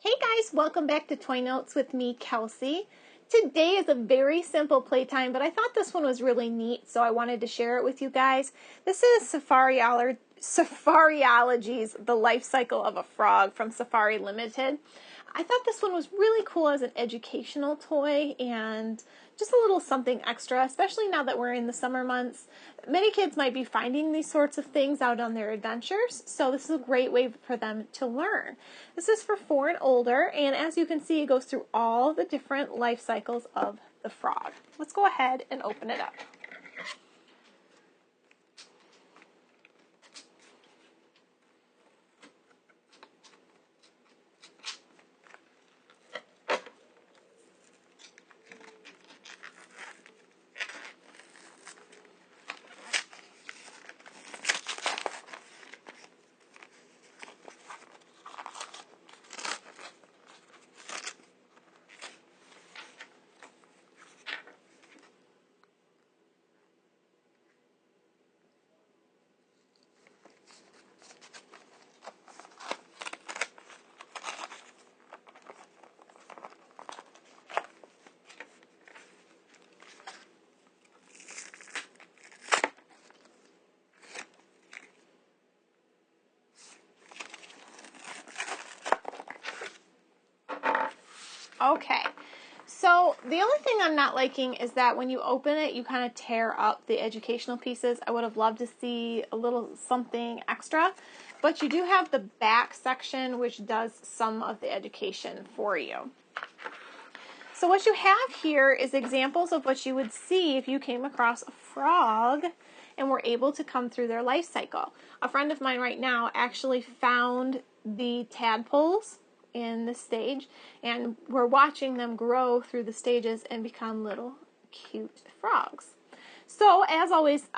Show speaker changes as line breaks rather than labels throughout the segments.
Hey guys, welcome back to Toy Notes with me, Kelsey. Today is a very simple playtime, but I thought this one was really neat, so I wanted to share it with you guys. This is Safariology's The Life Cycle of a Frog from Safari Limited. I thought this one was really cool as an educational toy and just a little something extra, especially now that we're in the summer months. Many kids might be finding these sorts of things out on their adventures, so this is a great way for them to learn. This is for 4 and older, and as you can see, it goes through all the different life cycles of the frog. Let's go ahead and open it up. Okay, so the only thing I'm not liking is that when you open it, you kind of tear up the educational pieces. I would have loved to see a little something extra, but you do have the back section, which does some of the education for you. So what you have here is examples of what you would see if you came across a frog and were able to come through their life cycle. A friend of mine right now actually found the tadpoles in this stage, and we're watching them grow through the stages and become little cute frogs. So as always,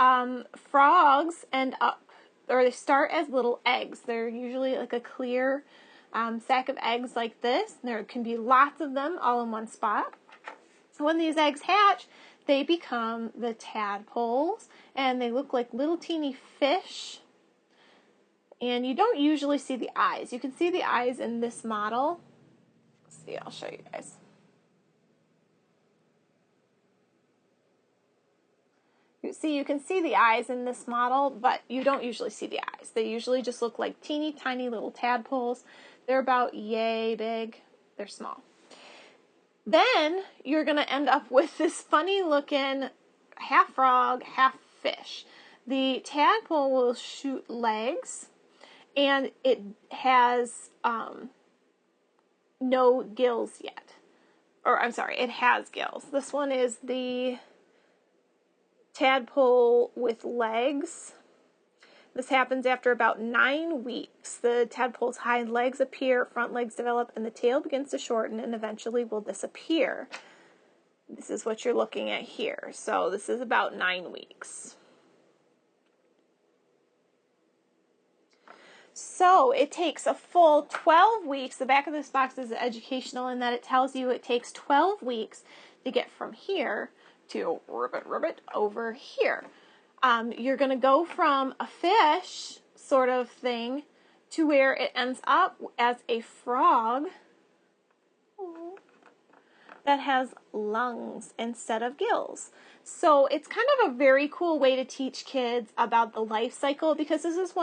frogs end up, or they start as little eggs. They're usually like a clear sack of eggs like this. There can be lots of them all in one spot. When these eggs hatch, they become the tadpoles, and they look like little teeny fish. And you don't usually see the eyes. You can see the eyes in this model. Let's see, I'll show you guys. You can see the eyes in this model, but you don't usually see the eyes. They usually just look like teeny tiny little tadpoles. They're about yay big. They're small. Then you're going to end up with this funny looking half frog, half fish. The tadpole will shoot legs, and it has no gills yet. Or I'm sorry, it has gills. This one is the tadpole with legs. This happens after about 9 weeks. The tadpole's hind legs appear, front legs develop, and the tail begins to shorten and eventually will disappear. This is what you're looking at here. So this is about 9 weeks. So it takes a full 12 weeks. The back of this box is educational in that it tells you it takes 12 weeks to get from here to ribbit over here. You're going to go from a fish sort of thing to where it ends up as a frog that has lungs instead of gills. So it's kind of a very cool way to teach kids about the life cycle, because this is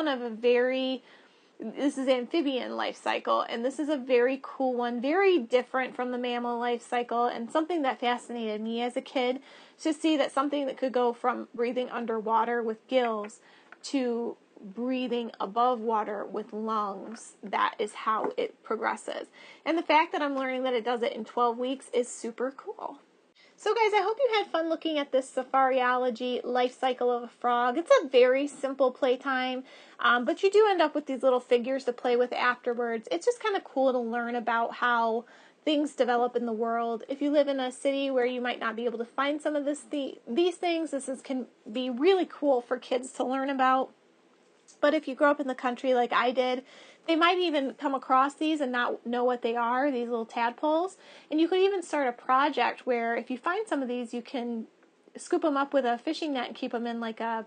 this is amphibian life cycle, and this is a very cool one, very different from the mammal life cycle, and something that fascinated me as a kid, to see that something that could go from breathing underwater with gills to breathing above water with lungs. That is how it progresses. And the fact that I'm learning that it does it in 12 weeks is super cool. So guys, I hope you had fun looking at this Safariology life cycle of a frog. It's a very simple playtime, but you do end up with these little figures to play with afterwards. It's just kind of cool to learn about how things develop in the world. If you live in a city where you might not be able to find some of these things, can be really cool for kids to learn about. But if you grow up in the country like I did, they might even come across these and not know what they are, these little tadpoles. And you could even start a project where if you find some of these, you can scoop them up with a fishing net and keep them in like a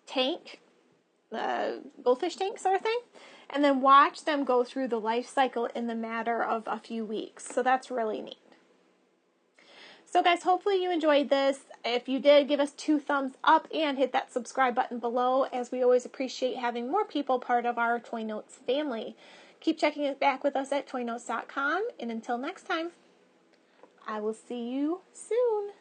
tank, goldfish tank sort of thing. and then watch them go through the life cycle in the matter of a few weeks. So that's really neat. So guys, hopefully you enjoyed this. If you did, give us 2 thumbs up and hit that subscribe button below, as we always appreciate having more people part of our Toy Notes family. Keep checking it back with us at toynotes.com, and until next time, I will see you soon.